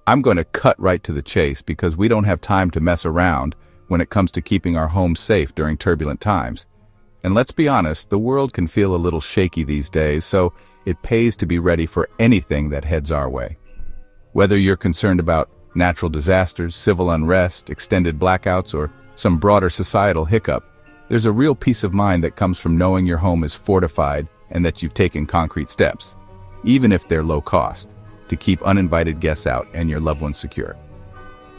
I'm going to cut right to the chase because we don't have time to mess around when it comes to keeping our homes safe during turbulent times. And let's be honest, the world can feel a little shaky these days, so it pays to be ready for anything that heads our way. Whether you're concerned about natural disasters, civil unrest, extended blackouts, or some broader societal hiccup, there's a real peace of mind that comes from knowing your home is fortified and that you've taken concrete steps, even if they're low cost, to keep uninvited guests out and your loved ones secure.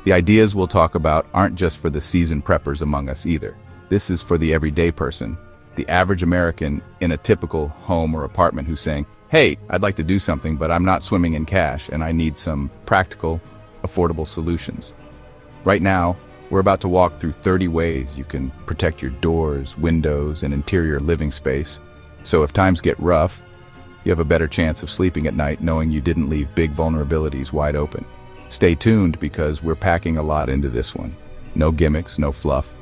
The ideas we'll talk about aren't just for the seasoned preppers among us either. This is for the everyday person, the average American in a typical home or apartment who's saying, "Hey, I'd like to do something, but I'm not swimming in cash and I need some practical, affordable solutions." Right now, we're about to walk through 30 ways you can protect your doors, windows, and interior living space. So if times get rough, you have a better chance of sleeping at night knowing you didn't leave big vulnerabilities wide open. Stay tuned because we're packing a lot into this one. No gimmicks, no fluff.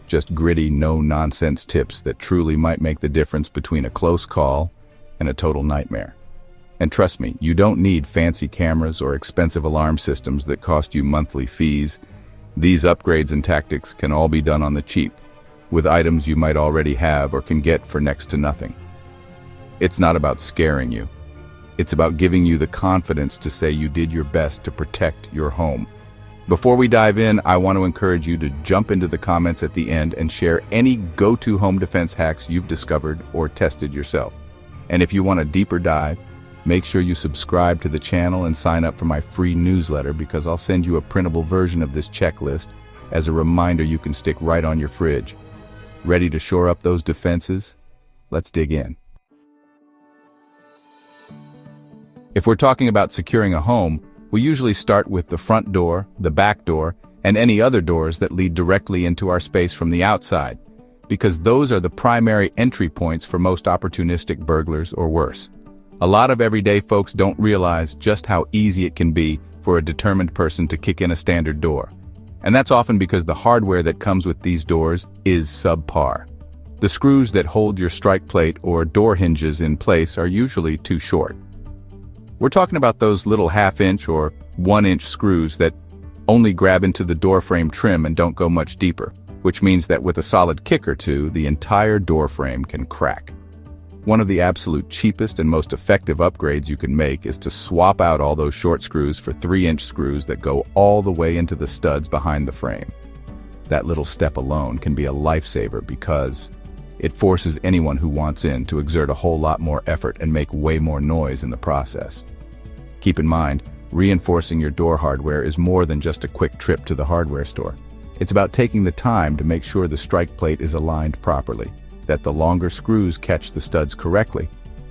Just gritty, no-nonsense tips that truly might make the difference between a close call and a total nightmare. And trust me, you don't need fancy cameras or expensive alarm systems that cost you monthly fees. These upgrades and tactics can all be done on the cheap, with items you might already have or can get for next to nothing. It's not about scaring you. It's about giving you the confidence to say you did your best to protect your home. Before we dive in, I want to encourage you to jump into the comments at the end and share any go-to home defense hacks you've discovered or tested yourself. And if you want a deeper dive, make sure you subscribe to the channel and sign up for my free newsletter because I'll send you a printable version of this checklist as a reminder you can stick right on your fridge. Ready to shore up those defenses? Let's dig in. If we're talking about securing a home, we usually start with the front door, the back door, and any other doors that lead directly into our space from the outside, because those are the primary entry points for most opportunistic burglars or worse. A lot of everyday folks don't realize just how easy it can be for a determined person to kick in a standard door. And that's often because the hardware that comes with these doors is subpar. The screws that hold your strike plate or door hinges in place are usually too short. We're talking about those little half-inch or 1-inch screws that only grab into the door frame trim and don't go much deeper, which means that with a solid kick or two, the entire door frame can crack. One of the absolute cheapest and most effective upgrades you can make is to swap out all those short screws for 3-inch screws that go all the way into the studs behind the frame. That little step alone can be a lifesaver because it forces anyone who wants in to exert a whole lot more effort and make way more noise in the process. Keep in mind, reinforcing your door hardware is more than just a quick trip to the hardware store. It's about taking the time to make sure the strike plate is aligned properly, that the longer screws catch the studs correctly,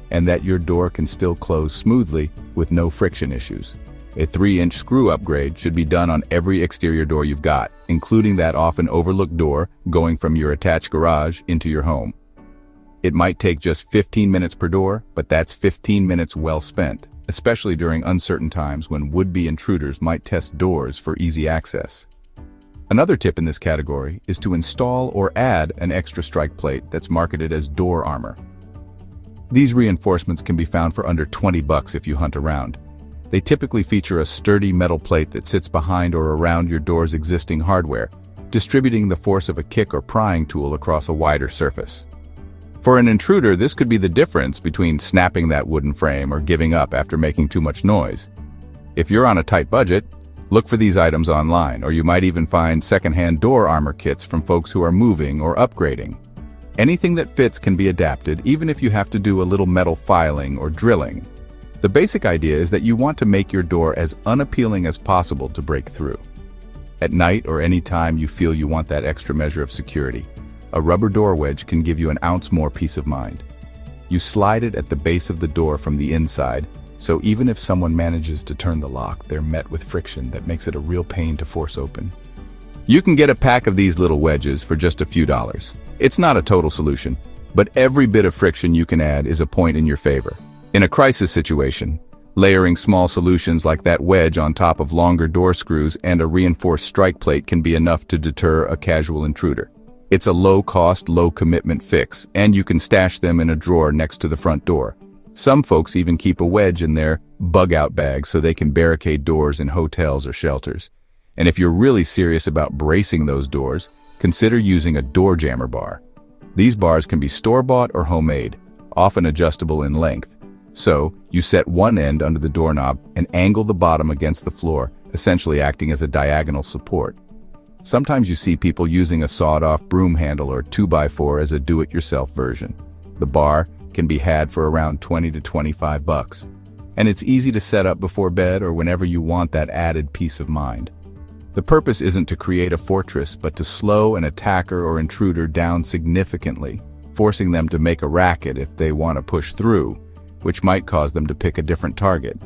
and that your door can still close smoothly with no friction issues. A 3-inch screw upgrade should be done on every exterior door you've got, including that often overlooked door going from your attached garage into your home. It might take just 15 minutes per door, but that's 15 minutes well spent, especially during uncertain times when would-be intruders might test doors for easy access. Another tip in this category is to install or add an extra strike plate that's marketed as door armor. These reinforcements can be found for under $20 if you hunt around. They typically feature a sturdy metal plate that sits behind or around your door's existing hardware, distributing the force of a kick or prying tool across a wider surface. For an intruder, this could be the difference between snapping that wooden frame or giving up after making too much noise. If you're on a tight budget, look for these items online, or you might even find secondhand door armor kits from folks who are moving or upgrading. Anything that fits can be adapted, even if you have to do a little metal filing or drilling. The basic idea is that you want to make your door as unappealing as possible to break through. At night or any time you feel you want that extra measure of security, a rubber door wedge can give you an ounce more peace of mind. You slide it at the base of the door from the inside, so even if someone manages to turn the lock, they're met with friction that makes it a real pain to force open. You can get a pack of these little wedges for just a few dollars. It's not a total solution, but every bit of friction you can add is a point in your favor. In a crisis situation, layering small solutions like that wedge on top of longer door screws and a reinforced strike plate can be enough to deter a casual intruder. It's a low-cost, low-commitment fix, and you can stash them in a drawer next to the front door. Some folks even keep a wedge in their bug-out bag so they can barricade doors in hotels or shelters. And if you're really serious about bracing those doors, consider using a door jammer bar. These bars can be store-bought or homemade, often adjustable in length. So, you set one end under the doorknob and angle the bottom against the floor, essentially acting as a diagonal support. Sometimes you see people using a sawed-off broom handle or 2x4 as a do-it-yourself version. The bar can be had for around $20 to $25. And it's easy to set up before bed or whenever you want that added peace of mind. The purpose isn't to create a fortress, but to slow an attacker or intruder down significantly, forcing them to make a racket if they want to push through, which might cause them to pick a different target.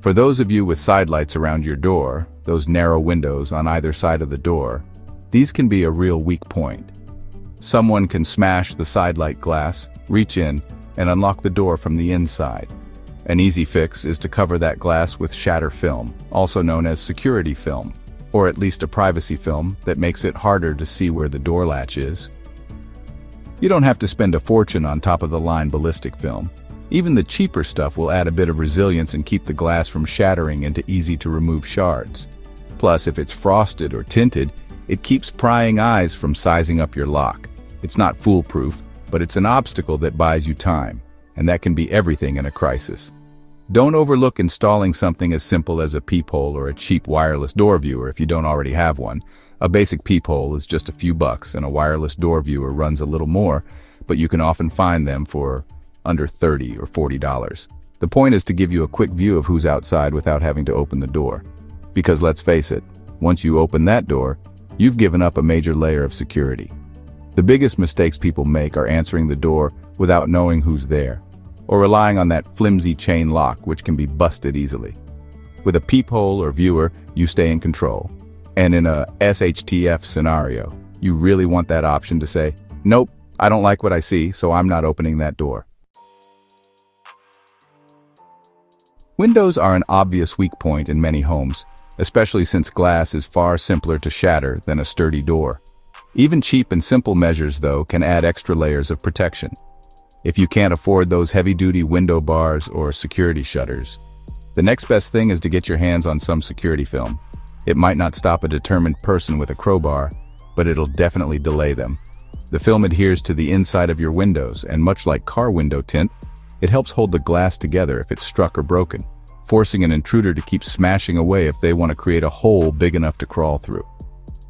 For those of you with side lights around your door, those narrow windows on either side of the door, these can be a real weak point. Someone can smash the side light glass, reach in, and unlock the door from the inside. An easy fix is to cover that glass with shatter film, also known as security film, or at least a privacy film that makes it harder to see where the door latch is. You don't have to spend a fortune on top-of-the-line ballistic film. Even the cheaper stuff will add a bit of resilience and keep the glass from shattering into easy-to-remove shards. Plus, if it's frosted or tinted, it keeps prying eyes from sizing up your lock. It's not foolproof, but it's an obstacle that buys you time, and that can be everything in a crisis. Don't overlook installing something as simple as a peephole or a cheap wireless door viewer if you don't already have one. A basic peephole is just a few bucks, and a wireless door viewer runs a little more, but you can often find them for under $30 or $40. The point is to give you a quick view of who's outside without having to open the door. Because let's face it, once you open that door, you've given up a major layer of security. The biggest mistakes people make are answering the door without knowing who's there, or relying on that flimsy chain lock which can be busted easily. With a peephole or viewer, you stay in control. And in a SHTF scenario, you really want that option to say, nope, I don't like what I see, so I'm not opening that door. Windows are an obvious weak point in many homes, especially since glass is far simpler to shatter than a sturdy door. Even cheap and simple measures, though, can add extra layers of protection. If you can't afford those heavy-duty window bars or security shutters, the next best thing is to get your hands on some security film. It might not stop a determined person with a crowbar, but it'll definitely delay them. The film adheres to the inside of your windows, and much like car window tint, it helps hold the glass together if it's struck or broken, forcing an intruder to keep smashing away if they want to create a hole big enough to crawl through.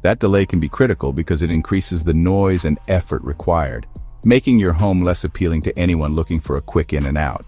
That delay can be critical because it increases the noise and effort required, making your home less appealing to anyone looking for a quick in and out.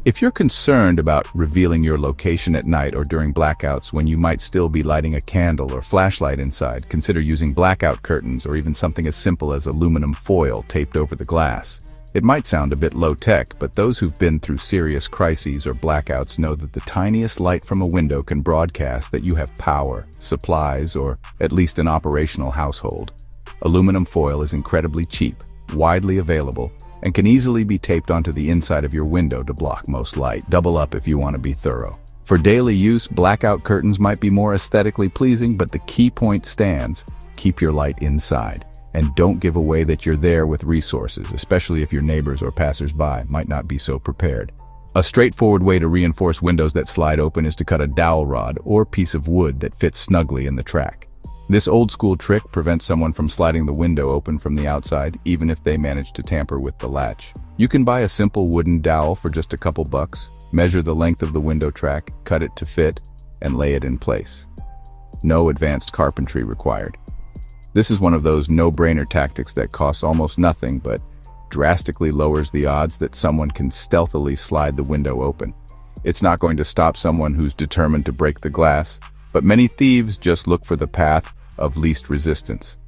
If you're concerned about revealing your location at night or during blackouts when you might still be lighting a candle or flashlight inside, consider using blackout curtains or even something as simple as aluminum foil taped over the glass. It might sound a bit low-tech, but those who've been through serious crises or blackouts know that the tiniest light from a window can broadcast that you have power, supplies, or at least an operational household. Aluminum foil is incredibly cheap, widely available, and can easily be taped onto the inside of your window to block most light. Double up if you want to be thorough. For daily use, blackout curtains might be more aesthetically pleasing, but the key point stands: keep your light inside. And don't give away that you're there with resources, especially if your neighbors or passers-by might not be so prepared. A straightforward way to reinforce windows that slide open is to cut a dowel rod or piece of wood that fits snugly in the track. This old-school trick prevents someone from sliding the window open from the outside, even if they manage to tamper with the latch. You can buy a simple wooden dowel for just a couple bucks, measure the length of the window track, cut it to fit, and lay it in place. No advanced carpentry required. This is one of those no-brainer tactics that costs almost nothing but drastically lowers the odds that someone can stealthily slide the window open. It's not going to stop someone who's determined to break the glass, but many thieves just look for the path of least resistance.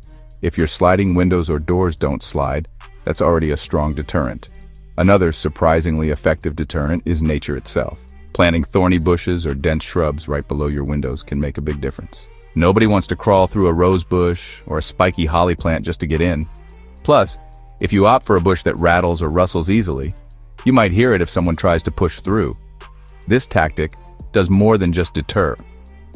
If your sliding windows or doors don't slide, that's already a strong deterrent. Another surprisingly effective deterrent is nature itself. Planting thorny bushes or dense shrubs right below your windows can make a big difference. Nobody wants to crawl through a rose bush or a spiky holly plant just to get in. Plus, if you opt for a bush that rattles or rustles easily, you might hear it if someone tries to push through. This tactic does more than just deter.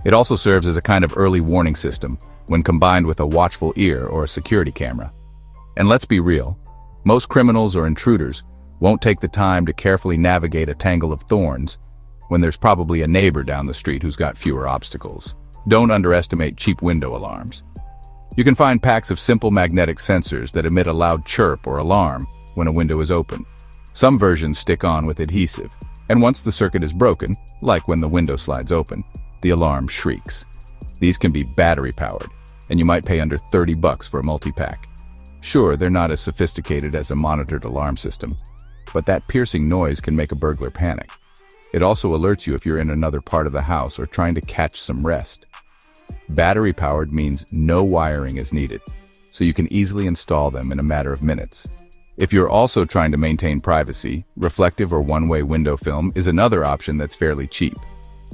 It also serves as a kind of early warning system when combined with a watchful ear or a security camera. And let's be real, most criminals or intruders won't take the time to carefully navigate a tangle of thorns when there's probably a neighbor down the street who's got fewer obstacles. Don't underestimate cheap window alarms. You can find packs of simple magnetic sensors that emit a loud chirp or alarm when a window is open. Some versions stick on with adhesive, and once the circuit is broken, like when the window slides open, the alarm shrieks. These can be battery-powered, and you might pay under $30 for a multi-pack. Sure, they're not as sophisticated as a monitored alarm system, but that piercing noise can make a burglar panic. It also alerts you if you're in another part of the house or trying to catch some rest. Battery-powered means no wiring is needed, so you can easily install them in a matter of minutes. If you're also trying to maintain privacy, reflective or one-way window film is another option that's fairly cheap.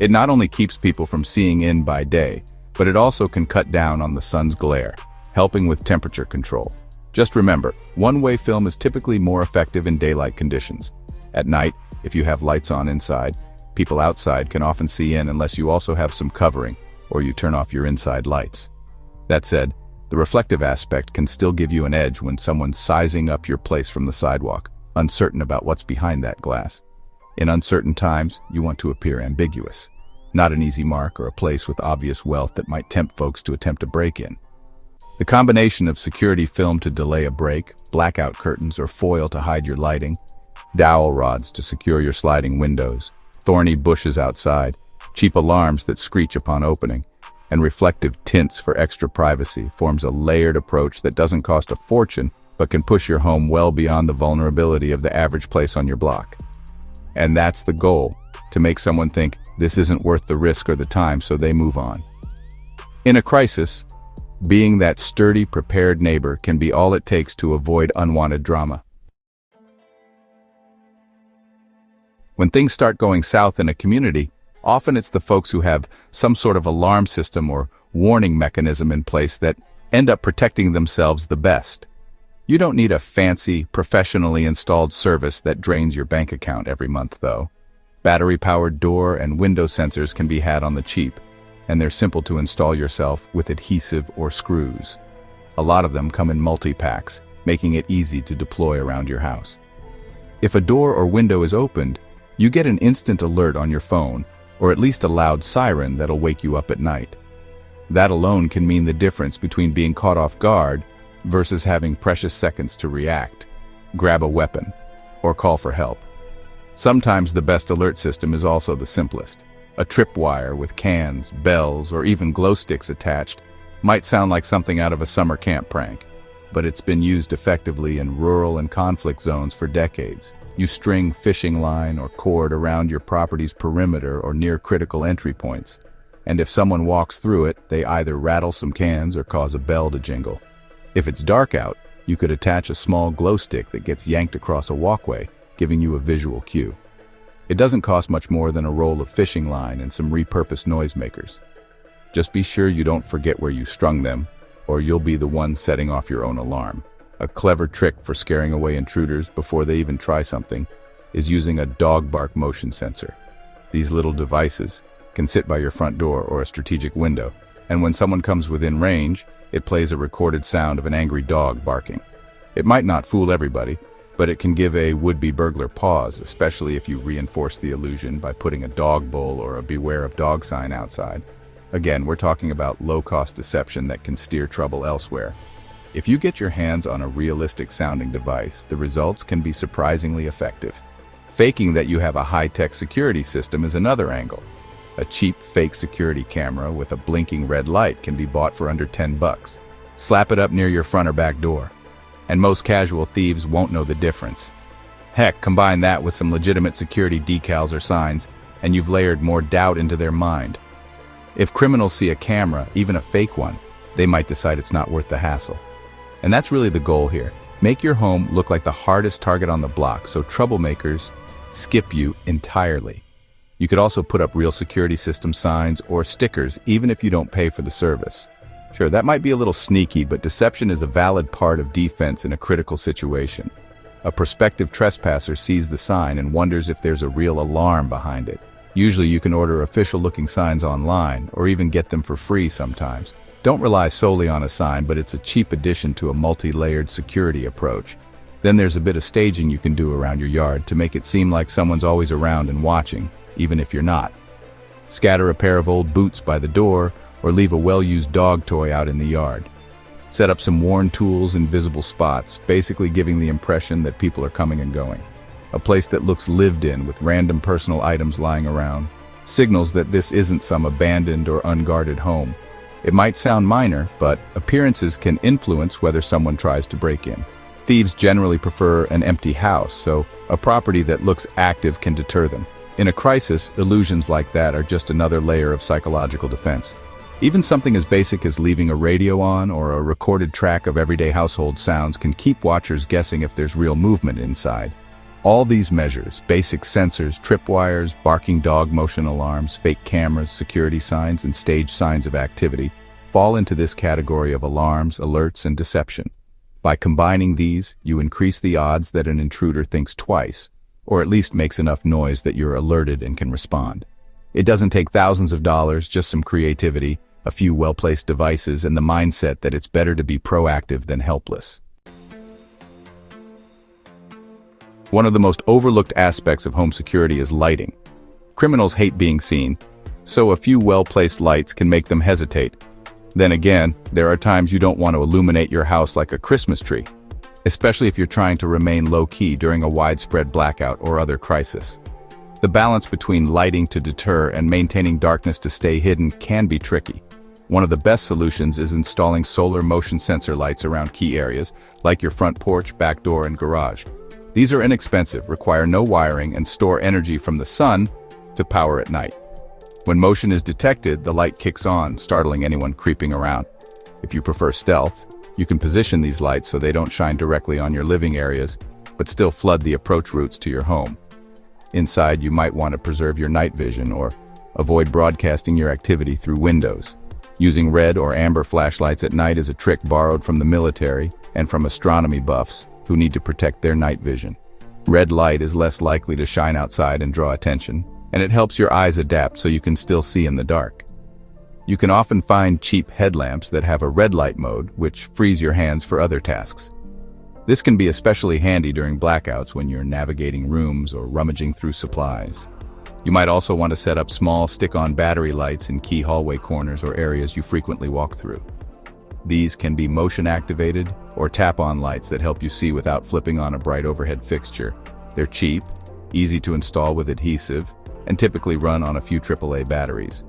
It not only keeps people from seeing in by day, but it also can cut down on the sun's glare, helping with temperature control. Just remember, one-way film is typically more effective in daylight conditions. At night, if you have lights on inside, people outside can often see in unless you also have some covering or you turn off your inside lights. That said, the reflective aspect can still give you an edge when someone's sizing up your place from the sidewalk, uncertain about what's behind that glass. In uncertain times, you want to appear ambiguous, not an easy mark or a place with obvious wealth that might tempt folks to attempt a break-in. The combination of security film to delay a break, blackout curtains or foil to hide your lighting, dowel rods to secure your sliding windows, thorny bushes outside, cheap alarms that screech upon opening, and reflective tints for extra privacy forms a layered approach that doesn't cost a fortune but can push your home well beyond the vulnerability of the average place on your block. And that's the goal, to make someone think this isn't worth the risk or the time, so they move on. In a crisis, being that sturdy, prepared neighbor can be all it takes to avoid unwanted drama. When things start going south in a community, often it's the folks who have some sort of alarm system or warning mechanism in place that end up protecting themselves the best. You don't need a fancy, professionally installed service that drains your bank account every month, though. Battery-powered door and window sensors can be had on the cheap, and they're simple to install yourself with adhesive or screws. A lot of them come in multi-packs, making it easy to deploy around your house. If a door or window is opened, you get an instant alert on your phone, or at least a loud siren that'll wake you up at night. That alone can mean the difference between being caught off guard versus having precious seconds to react, grab a weapon, or call for help. Sometimes the best alert system is also the simplest. A tripwire with cans, bells, or even glow sticks attached might sound like something out of a summer camp prank, but it's been used effectively in rural and conflict zones for decades. You string fishing line or cord around your property's perimeter or near critical entry points, and if someone walks through it, they either rattle some cans or cause a bell to jingle. If it's dark out, you could attach a small glow stick that gets yanked across a walkway, giving you a visual cue. It doesn't cost much more than a roll of fishing line and some repurposed noisemakers. Just be sure you don't forget where you strung them, or you'll be the one setting off your own alarm. A clever trick for scaring away intruders before they even try something is using a dog bark motion sensor. These little devices can sit by your front door or a strategic window, and when someone comes within range, it plays a recorded sound of an angry dog barking. It might not fool everybody, but it can give a would-be burglar pause, especially if you reinforce the illusion by putting a dog bowl or a beware of dog sign outside. Again, we're talking about low-cost deception that can steer trouble elsewhere. If you get your hands on a realistic-sounding device, the results can be surprisingly effective. Faking that you have a high-tech security system is another angle. A cheap fake security camera with a blinking red light can be bought for under $10. Slap it up near your front or back door, and most casual thieves won't know the difference. Heck, combine that with some legitimate security decals or signs, and you've layered more doubt into their mind. If criminals see a camera, even a fake one, they might decide it's not worth the hassle. And that's really the goal here. Make your home look like the hardest target on the block so troublemakers skip you entirely. You could also put up real security system signs or stickers even if you don't pay for the service. Sure, that might be a little sneaky, but deception is a valid part of defense in a critical situation. A prospective trespasser sees the sign and wonders if there's a real alarm behind it. Usually you can order official-looking signs online or even get them for free sometimes. Don't rely solely on a sign, but it's a cheap addition to a multi-layered security approach. Then there's a bit of staging you can do around your yard to make it seem like someone's always around and watching, even if you're not. Scatter a pair of old boots by the door, or leave a well-used dog toy out in the yard. Set up some worn tools in visible spots, basically giving the impression that people are coming and going. A place that looks lived in with random personal items lying around signals that this isn't some abandoned or unguarded home. It might sound minor, but appearances can influence whether someone tries to break in. Thieves generally prefer an empty house, so a property that looks active can deter them. In a crisis, illusions like that are just another layer of psychological defense. Even something as basic as leaving a radio on or a recorded track of everyday household sounds can keep watchers guessing if there's real movement inside. All these measures, basic sensors, tripwires, barking dog motion alarms, fake cameras, security signs, and staged signs of activity, fall into this category of alarms, alerts, and deception. By combining these, you increase the odds that an intruder thinks twice, or at least makes enough noise that you're alerted and can respond. It doesn't take thousands of dollars, just some creativity, a few well-placed devices, and the mindset that it's better to be proactive than helpless. One of the most overlooked aspects of home security is lighting. Criminals hate being seen, so a few well-placed lights can make them hesitate. Then again, there are times you don't want to illuminate your house like a Christmas tree, especially if you're trying to remain low-key during a widespread blackout or other crisis. The balance between lighting to deter and maintaining darkness to stay hidden can be tricky. One of the best solutions is installing solar motion sensor lights around key areas, like your front porch, back door, and garage. These are inexpensive, require no wiring, and store energy from the sun to power at night. When motion is detected, the light kicks on, startling anyone creeping around. If you prefer stealth, you can position these lights so they don't shine directly on your living areas, but still flood the approach routes to your home. Inside, you might want to preserve your night vision or avoid broadcasting your activity through windows. Using red or amber flashlights at night is a trick borrowed from the military and from astronomy buffs who need to protect their night vision. Red light is less likely to shine outside and draw attention, and it helps your eyes adapt so you can still see in the dark. You can often find cheap headlamps that have a red light mode, which frees your hands for other tasks. This can be especially handy during blackouts when you're navigating rooms or rummaging through supplies. You might also want to set up small stick-on battery lights in key hallway corners or areas you frequently walk through. These can be motion-activated or tap-on lights that help you see without flipping on a bright overhead fixture. They're cheap, easy to install with adhesive, and typically run on a few AAA batteries.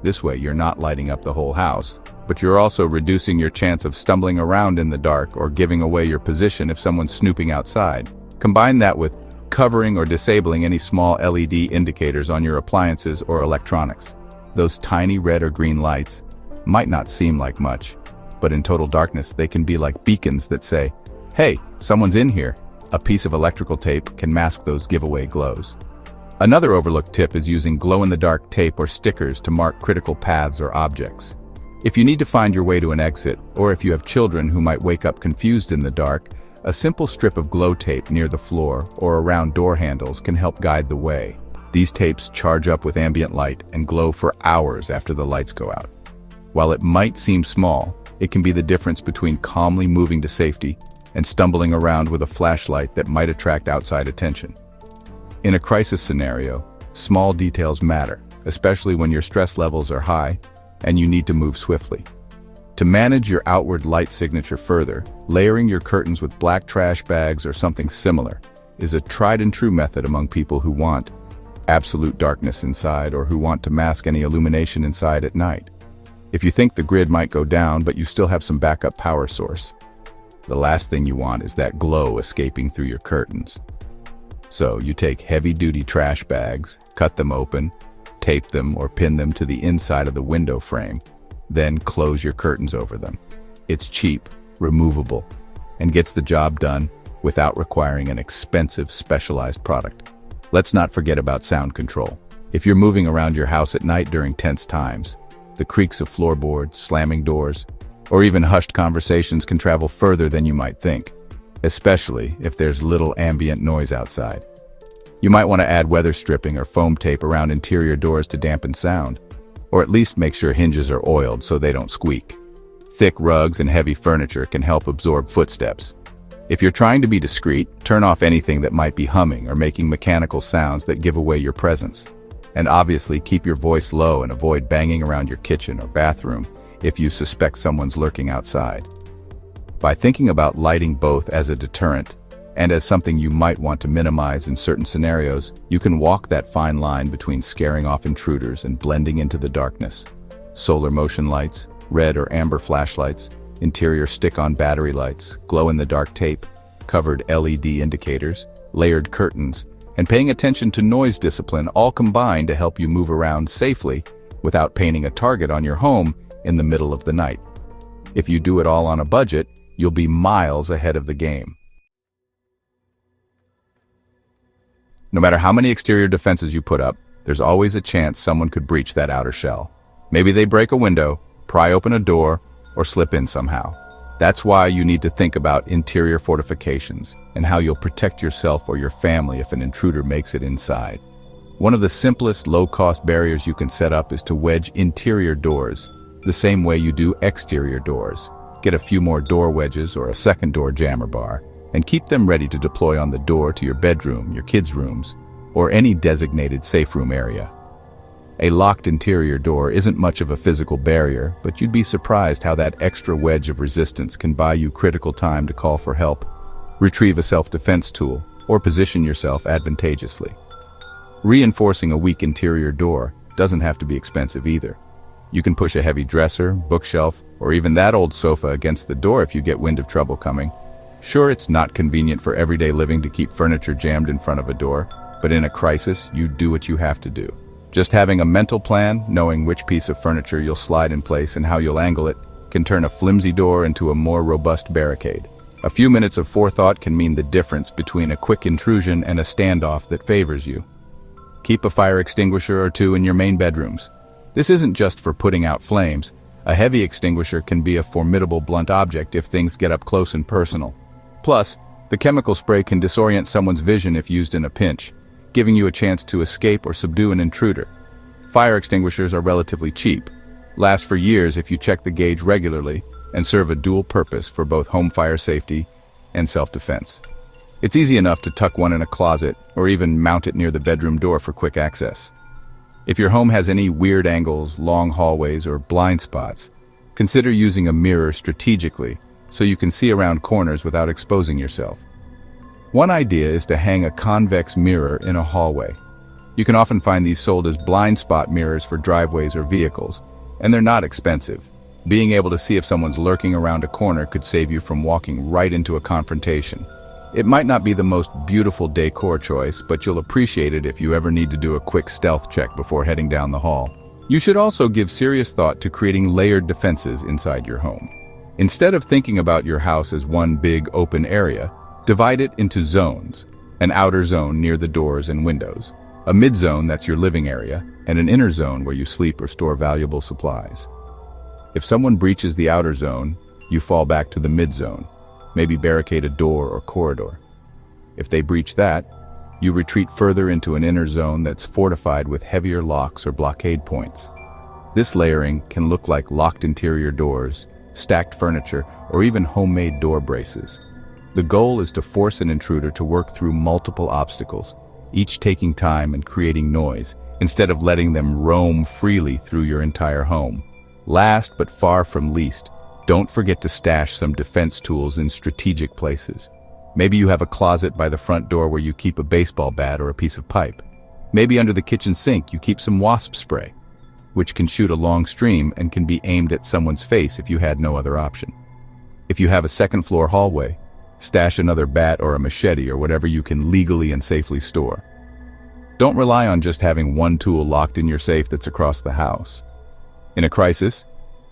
This way, you're not lighting up the whole house, but you're also reducing your chance of stumbling around in the dark or giving away your position if someone's snooping outside. Combine that with covering or disabling any small LED indicators on your appliances or electronics. Those tiny red or green lights might not seem like much, but in total darkness, they can be like beacons that say, "Hey, someone's in here." A piece of electrical tape can mask those giveaway glows. Another overlooked tip is using glow-in-the-dark tape or stickers to mark critical paths or objects. If you need to find your way to an exit, or if you have children who might wake up confused in the dark, a simple strip of glow tape near the floor or around door handles can help guide the way. These tapes charge up with ambient light and glow for hours after the lights go out. While it might seem small, it can be the difference between calmly moving to safety and stumbling around with a flashlight that might attract outside attention. In a crisis scenario, small details matter, especially when your stress levels are high and you need to move swiftly. To manage your outward light signature further, layering your curtains with black trash bags or something similar is a tried-and-true method among people who want absolute darkness inside or who want to mask any illumination inside at night. If you think the grid might go down but you still have some backup power source, the last thing you want is that glow escaping through your curtains. So you take heavy-duty trash bags, cut them open, tape them or pin them to the inside of the window frame, then close your curtains over them. It's cheap, removable, and gets the job done without requiring an expensive, specialized product. Let's not forget about sound control. If you're moving around your house at night during tense times, the creaks of floorboards, slamming doors, or even hushed conversations can travel further than you might think, especially if there's little ambient noise outside. You might want to add weather stripping or foam tape around interior doors to dampen sound, or at least make sure hinges are oiled so they don't squeak. Thick rugs and heavy furniture can help absorb footsteps. If you're trying to be discreet, turn off anything that might be humming or making mechanical sounds that give away your presence. And obviously, keep your voice low and avoid banging around your kitchen or bathroom if you suspect someone's lurking outside. By thinking about lighting both as a deterrent and as something you might want to minimize in certain scenarios, you can walk that fine line between scaring off intruders and blending into the darkness. Solar motion lights, red or amber flashlights, interior stick-on battery lights, glow-in-the-dark tape, covered LED indicators, layered curtains, and paying attention to noise discipline all combine to help you move around safely without painting a target on your home in the middle of the night. If you do it all on a budget, you'll be miles ahead of the game. No matter how many exterior defenses you put up, there's always a chance someone could breach that outer shell. Maybe they break a window, pry open a door, or slip in somehow. That's why you need to think about interior fortifications and how you'll protect yourself or your family if an intruder makes it inside. One of the simplest, low-cost barriers you can set up is to wedge interior doors, the same way you do exterior doors. Get a few more door wedges or a second door jammer bar, and keep them ready to deploy on the door to your bedroom, your kids' rooms, or any designated safe room area. A locked interior door isn't much of a physical barrier, but you'd be surprised how that extra wedge of resistance can buy you critical time to call for help, retrieve a self-defense tool, or position yourself advantageously. Reinforcing a weak interior door doesn't have to be expensive either. You can push a heavy dresser, bookshelf, or even that old sofa against the door if you get wind of trouble coming. Sure, it's not convenient for everyday living to keep furniture jammed in front of a door, but in a crisis, you do what you have to do. Just having a mental plan, knowing which piece of furniture you'll slide in place and how you'll angle it, can turn a flimsy door into a more robust barricade. A few minutes of forethought can mean the difference between a quick intrusion and a standoff that favors you. Keep a fire extinguisher or two in your main bedrooms. This isn't just for putting out flames. A heavy extinguisher can be a formidable blunt object if things get up close and personal. Plus, the chemical spray can disorient someone's vision if used in a pinch, giving you a chance to escape or subdue an intruder. Fire extinguishers are relatively cheap, last for years if you check the gauge regularly, and serve a dual purpose for both home fire safety and self-defense. It's easy enough to tuck one in a closet or even mount it near the bedroom door for quick access. If your home has any weird angles, long hallways, or blind spots, consider using a mirror strategically so you can see around corners without exposing yourself. One idea is to hang a convex mirror in a hallway. You can often find these sold as blind spot mirrors for driveways or vehicles, and they're not expensive. Being able to see if someone's lurking around a corner could save you from walking right into a confrontation. It might not be the most beautiful decor choice, but you'll appreciate it if you ever need to do a quick stealth check before heading down the hall. You should also give serious thought to creating layered defenses inside your home. Instead of thinking about your house as one big open area, divide it into zones: an outer zone near the doors and windows, a mid-zone that's your living area, and an inner zone where you sleep or store valuable supplies. If someone breaches the outer zone, you fall back to the mid-zone, maybe barricade a door or corridor. If they breach that, you retreat further into an inner zone that's fortified with heavier locks or blockade points. This layering can look like locked interior doors, stacked furniture, or even homemade door braces. The goal is to force an intruder to work through multiple obstacles, each taking time and creating noise, instead of letting them roam freely through your entire home. Last but far from least, don't forget to stash some defense tools in strategic places. Maybe you have a closet by the front door where you keep a baseball bat or a piece of pipe. Maybe under the kitchen sink you keep some wasp spray, which can shoot a long stream and can be aimed at someone's face if you had no other option. If you have a second-floor hallway, stash another bat or a machete or whatever you can legally and safely store. Don't rely on just having one tool locked in your safe that's across the house. In a crisis,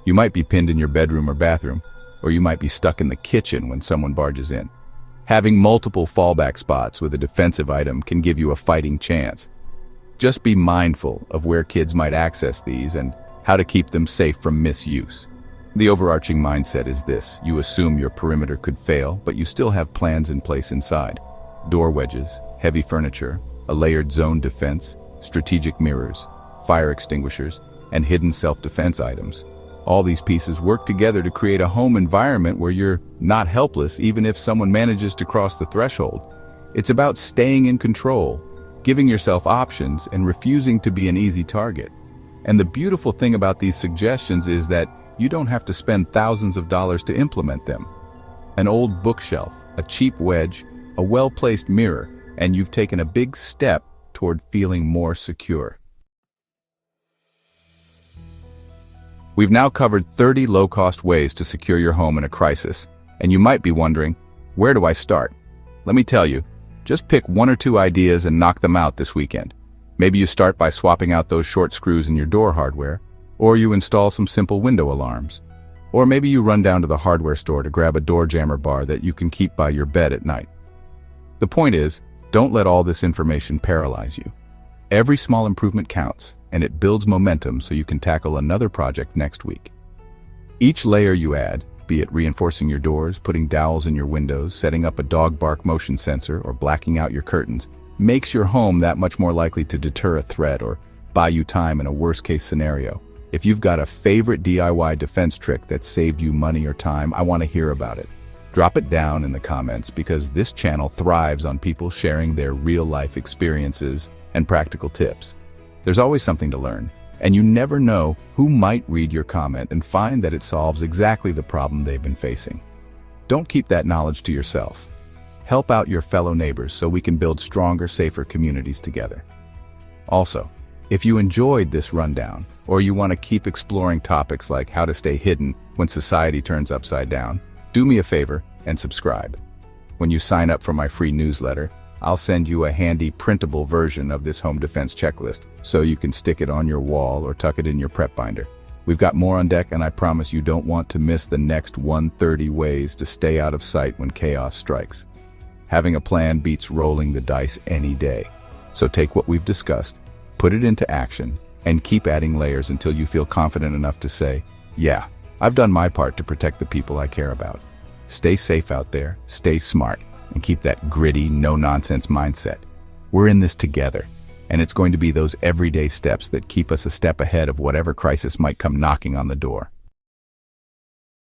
you might be pinned in your bedroom or bathroom, or you might be stuck in the kitchen when someone barges in. Having multiple fallback spots with a defensive item can give you a fighting chance. Just be mindful of where kids might access these and how to keep them safe from misuse. The overarching mindset is this: you assume your perimeter could fail, but you still have plans in place inside. Door wedges, heavy furniture, a layered zone defense, strategic mirrors, fire extinguishers, and hidden self-defense items. All these pieces work together to create a home environment where you're not helpless even if someone manages to cross the threshold. It's about staying in control, giving yourself options, and refusing to be an easy target. And the beautiful thing about these suggestions is that you don't have to spend thousands of dollars to implement them. An old bookshelf, a cheap wedge, a well-placed mirror, and you've taken a big step toward feeling more secure. We've now covered 30 low-cost ways to secure your home in a crisis, and you might be wondering, where do I start? Let me tell you, just pick 1 or 2 ideas and knock them out this weekend. Maybe you start by swapping out those short screws in your door hardware, or you install some simple window alarms. Or maybe you run down to the hardware store to grab a door jammer bar that you can keep by your bed at night. The point is, don't let all this information paralyze you. Every small improvement counts, and it builds momentum so you can tackle another project next week. Each layer you add, be it reinforcing your doors, putting dowels in your windows, setting up a dog bark motion sensor, or blacking out your curtains, makes your home that much more likely to deter a threat or buy you time in a worst-case scenario. If you've got a favorite DIY defense trick that saved you money or time, I want to hear about it. Drop it down in the comments because this channel thrives on people sharing their real-life experiences and practical tips. There's always something to learn, and you never know who might read your comment and find that it solves exactly the problem they've been facing. Don't keep that knowledge to yourself. Help out your fellow neighbors so we can build stronger, safer communities together. Also, if you enjoyed this rundown, or you want to keep exploring topics like how to stay hidden when society turns upside down, do me a favor and subscribe. When you sign up for my free newsletter, I'll send you a handy printable version of this home defense checklist so you can stick it on your wall or tuck it in your prep binder. We've got more on deck, and I promise you don't want to miss the next 130 ways to stay out of sight when chaos strikes. Having a plan beats rolling the dice any day. So take what we've discussed, put it into action, and keep adding layers until you feel confident enough to say, yeah, I've done my part to protect the people I care about. Stay safe out there, stay smart, and keep that gritty, no-nonsense mindset. We're in this together, and it's going to be those everyday steps that keep us a step ahead of whatever crisis might come knocking on the door.